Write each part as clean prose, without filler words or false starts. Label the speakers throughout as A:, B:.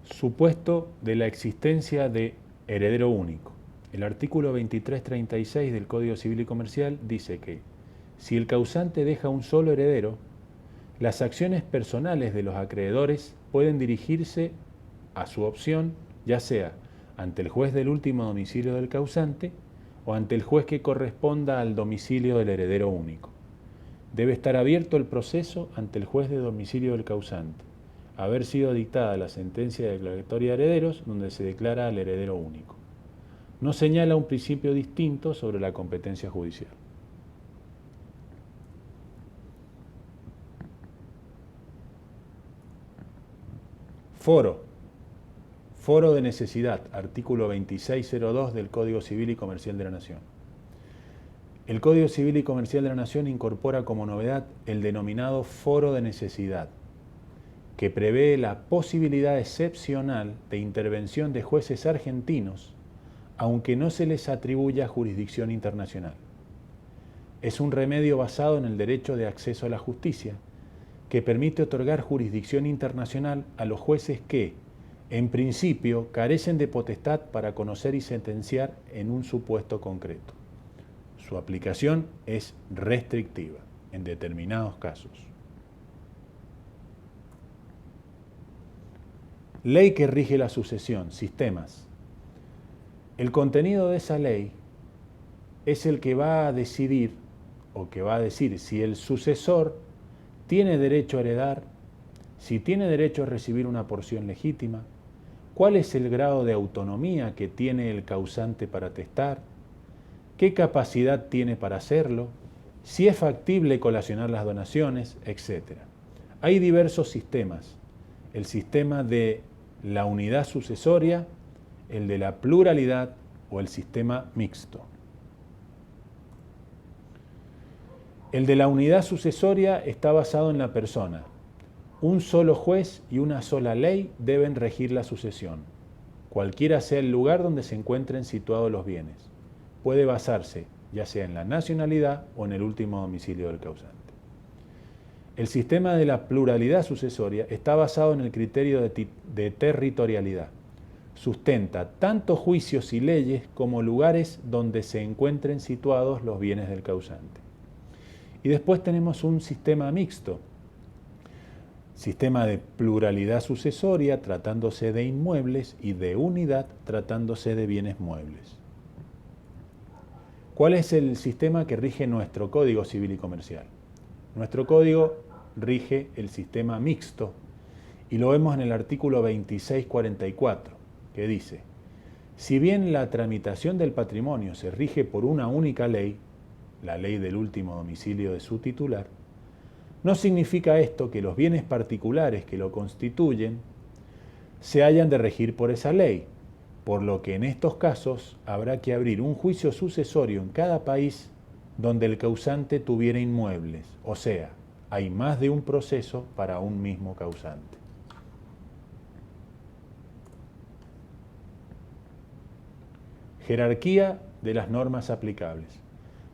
A: Supuesto de la existencia de heredero único. El artículo 2336 del Código Civil y Comercial dice que si el causante deja un solo heredero, las acciones personales de los acreedores pueden dirigirse a su opción, ya sea ante el juez del último domicilio del causante o ante el juez que corresponda al domicilio del heredero único. Debe estar abierto el proceso ante el juez de domicilio del causante, haber sido dictada la sentencia declaratoria de herederos donde se declara al heredero único. No señala un principio distinto sobre la competencia judicial. Foro de necesidad, artículo 2602 del Código Civil y Comercial de la Nación. El Código Civil y Comercial de la Nación incorpora como novedad el denominado foro de necesidad, que prevé la posibilidad excepcional de intervención de jueces argentinos, aunque no se les atribuya jurisdicción internacional. Es un remedio basado en el derecho de acceso a la justicia, que permite otorgar jurisdicción internacional a los jueces que, en principio, carecen de potestad para conocer y sentenciar en un supuesto concreto. Su aplicación es restrictiva en determinados casos. Ley que rige la sucesión, sistemas. El contenido de esa ley es el que va a decidir o que va a decir si el sucesor tiene derecho a heredar, si tiene derecho a recibir una porción legítima, cuál es el grado de autonomía que tiene el causante para testar, qué capacidad tiene para hacerlo, si es factible colacionar las donaciones, etc. Hay diversos sistemas. El sistema de la unidad sucesoria, el de la pluralidad o el sistema mixto. El de la unidad sucesoria está basado en la persona. Un solo juez y una sola ley deben regir la sucesión, cualquiera sea el lugar donde se encuentren situados los bienes. Puede basarse ya sea en la nacionalidad o en el último domicilio del causante. El sistema de la pluralidad sucesoria está basado en el criterio de territorialidad. Sustenta tanto juicios y leyes como lugares donde se encuentren situados los bienes del causante. Y después tenemos un sistema mixto, sistema de pluralidad sucesoria tratándose de inmuebles y de unidad tratándose de bienes muebles. ¿Cuál es el sistema que rige nuestro Código Civil y Comercial? Nuestro código rige el sistema mixto y lo vemos en el artículo 2644, que dice: si bien la tramitación del patrimonio se rige por una única ley, la ley del último domicilio de su titular, no significa esto que los bienes particulares que lo constituyen se hayan de regir por esa ley, por lo que en estos casos habrá que abrir un juicio sucesorio en cada país donde el causante tuviera inmuebles, o sea, hay más de un proceso para un mismo causante. Jerarquía de las normas aplicables.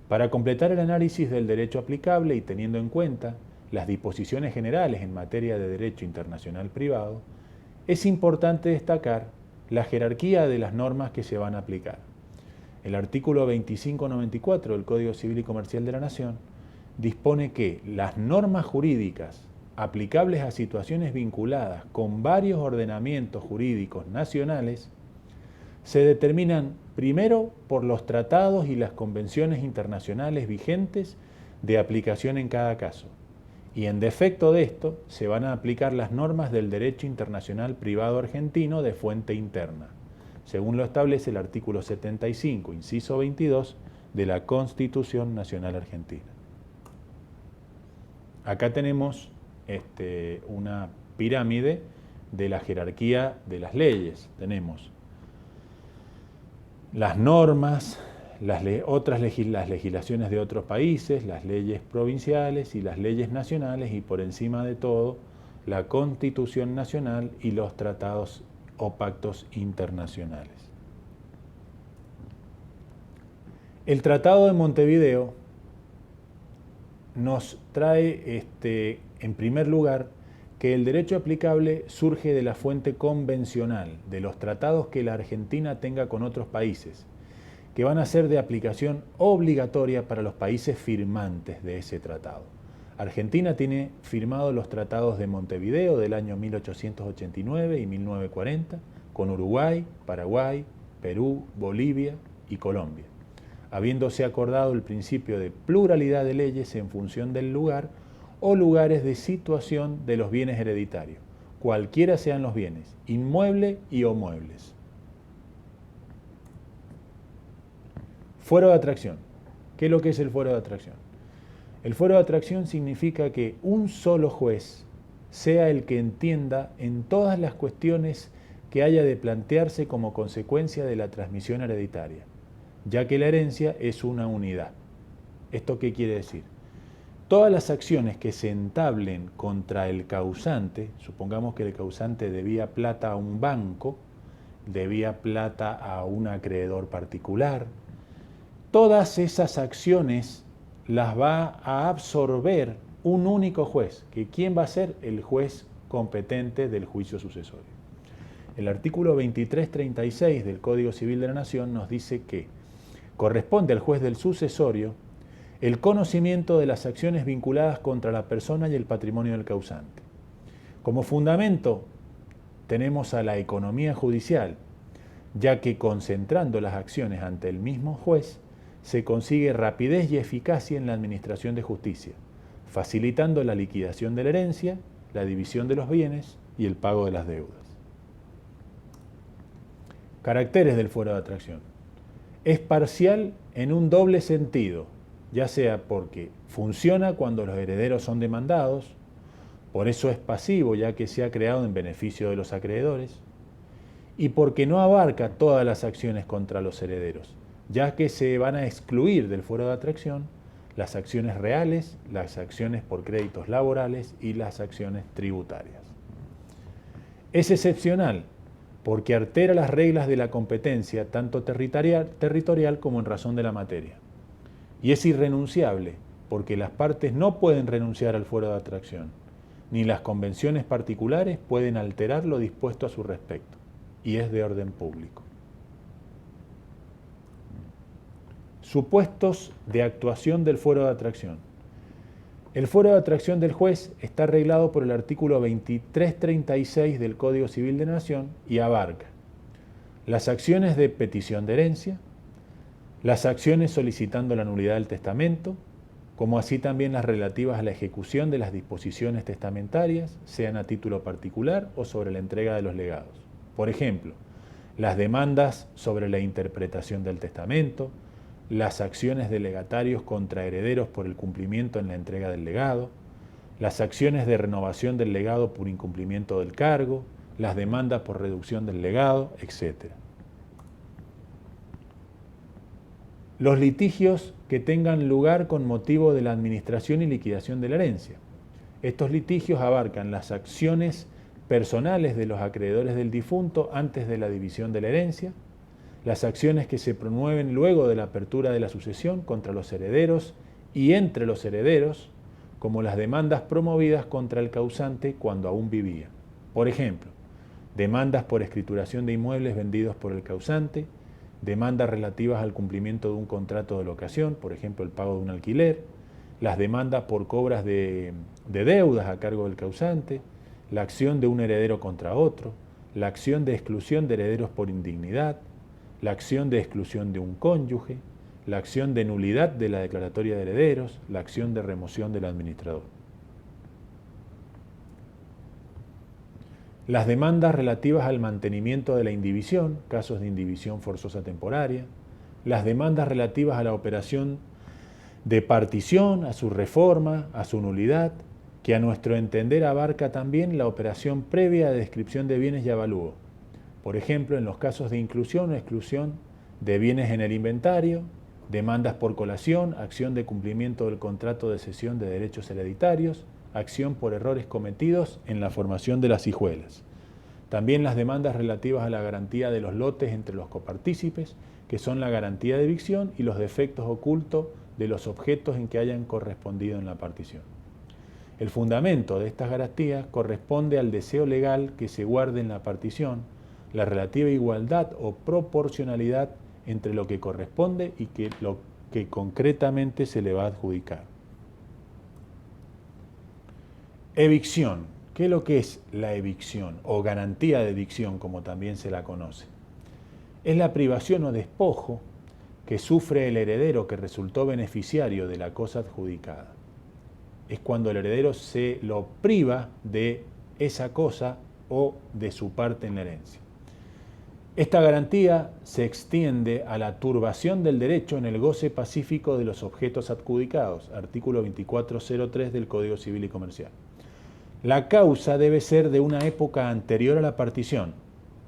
A: Para completar el análisis del derecho aplicable y teniendo en cuenta las disposiciones generales en materia de derecho internacional privado, es importante destacar la jerarquía de las normas que se van a aplicar. El artículo 2594 del Código Civil y Comercial de la Nación dispone que las normas jurídicas aplicables a situaciones vinculadas con varios ordenamientos jurídicos nacionales se determinan primero por los tratados y las convenciones internacionales vigentes de aplicación en cada caso, y en defecto de esto se van a aplicar las normas del derecho internacional privado argentino de fuente interna, según lo establece el artículo 75, inciso 22 de la Constitución Nacional Argentina. Acá tenemos una pirámide de la jerarquía de las leyes. Tenemos las normas, las legislaciones de otros países, las leyes provinciales y las leyes nacionales, y por encima de todo, la Constitución Nacional y los tratados o pactos internacionales. El Tratado de Montevideo nos trae, en primer lugar, que el derecho aplicable surge de la fuente convencional, de los tratados que la Argentina tenga con otros países, que van a ser de aplicación obligatoria para los países firmantes de ese tratado. Argentina tiene firmados los tratados de Montevideo del año 1889 y 1940 con Uruguay, Paraguay, Perú, Bolivia y Colombia, habiéndose acordado el principio de pluralidad de leyes en función del lugar o lugares de situación de los bienes hereditarios, cualquiera sean los bienes, inmuebles y o muebles. Fuero de atracción. ¿Qué es lo que es el fuero de atracción? El fuero de atracción significa que un solo juez sea el que entienda en todas las cuestiones que haya de plantearse como consecuencia de la transmisión hereditaria, ya que la herencia es una unidad. ¿Esto qué quiere decir? Todas las acciones que se entablen contra el causante, supongamos que el causante debía plata a un banco, debía plata a un acreedor particular, todas esas acciones las va a absorber un único juez, que ¿quién va a ser? El juez competente del juicio sucesorio. El artículo 2336 del Código Civil de la Nación nos dice que corresponde al juez del sucesorio el conocimiento de las acciones vinculadas contra la persona y el patrimonio del causante. Como fundamento tenemos a la economía judicial, ya que concentrando las acciones ante el mismo juez, se consigue rapidez y eficacia en la administración de justicia, facilitando la liquidación de la herencia, la división de los bienes y el pago de las deudas. Caracteres del fuero de atracción. Es parcial en un doble sentido, ya sea porque funciona cuando los herederos son demandados, por eso es pasivo ya que se ha creado en beneficio de los acreedores, y porque no abarca todas las acciones contra los herederos, ya que se van a excluir del fuero de atracción las acciones reales, las acciones por créditos laborales y las acciones tributarias. Es excepcional porque altera las reglas de la competencia tanto territorial como en razón de la materia. Y es irrenunciable porque las partes no pueden renunciar al fuero de atracción, ni las convenciones particulares pueden alterar lo dispuesto a su respecto, y es de orden público. Supuestos de actuación del fuero de atracción. El fuero de atracción del juez está regulado por el artículo 2336 del Código Civil de la Nación y abarca las acciones de petición de herencia, las acciones solicitando la nulidad del testamento, como así también las relativas a la ejecución de las disposiciones testamentarias, sean a título particular o sobre la entrega de los legados. Por ejemplo, las demandas sobre la interpretación del testamento, las acciones de legatarios contra herederos por el cumplimiento en la entrega del legado, las acciones de renovación del legado por incumplimiento del cargo, las demandas por reducción del legado, etc. Los litigios que tengan lugar con motivo de la administración y liquidación de la herencia. Estos litigios abarcan las acciones personales de los acreedores del difunto antes de la división de la herencia, las acciones que se promueven luego de la apertura de la sucesión contra los herederos y entre los herederos, como las demandas promovidas contra el causante cuando aún vivía. Por ejemplo, demandas por escrituración de inmuebles vendidos por el causante, demandas relativas al cumplimiento de un contrato de locación, por ejemplo, el pago de un alquiler, las demandas por cobras de deudas a cargo del causante, la acción de un heredero contra otro, la acción de exclusión de herederos por indignidad, la acción de exclusión de un cónyuge, la acción de nulidad de la declaratoria de herederos, la acción de remoción del administrador. Las demandas relativas al mantenimiento de la indivisión, casos de indivisión forzosa temporaria, las demandas relativas a la operación de partición, a su reforma, a su nulidad, que a nuestro entender abarca también la operación previa de descripción de bienes y avalúo. Por ejemplo, en los casos de inclusión o exclusión de bienes en el inventario, demandas por colación, acción de cumplimiento del contrato de cesión de derechos hereditarios, acción por errores cometidos en la formación de las hijuelas. También las demandas relativas a la garantía de los lotes entre los copartícipes, que son la garantía de evicción y los defectos ocultos de los objetos en que hayan correspondido en la partición. El fundamento de estas garantías corresponde al deseo legal que se guarde en la partición la relativa igualdad o proporcionalidad entre lo que corresponde y lo que concretamente se le va a adjudicar. Evicción. ¿Qué es lo que es la evicción o garantía de evicción, como también se la conoce? Es la privación o despojo que sufre el heredero que resultó beneficiario de la cosa adjudicada. Es cuando el heredero se lo priva de esa cosa o de su parte en la herencia. Esta garantía se extiende a la turbación del derecho en el goce pacífico de los objetos adjudicados, artículo 2403 del Código Civil y Comercial. La causa debe ser de una época anterior a la partición,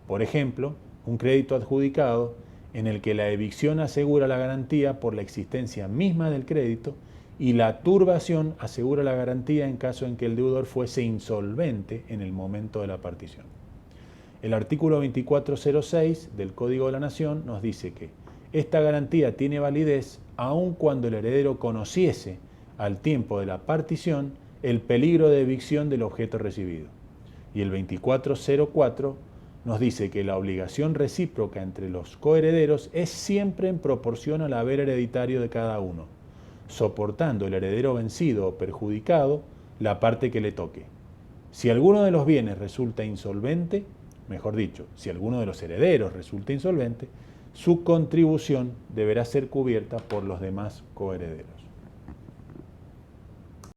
A: por ejemplo, un crédito adjudicado en el que la evicción asegura la garantía por la existencia misma del crédito y la turbación asegura la garantía en caso en que el deudor fuese insolvente en el momento de la partición. El artículo 2406 del Código de la Nación nos dice que esta garantía tiene validez aun cuando el heredero conociese al tiempo de la partición el peligro de evicción del objeto recibido. Y el 2404 nos dice que la obligación recíproca entre los coherederos es siempre en proporción al haber hereditario de cada uno, soportando el heredero vencido o perjudicado la parte que le toque. Si alguno de los bienes resulta insolvente, mejor dicho, si alguno de los herederos resulta insolvente, su contribución deberá ser cubierta por los demás coherederos.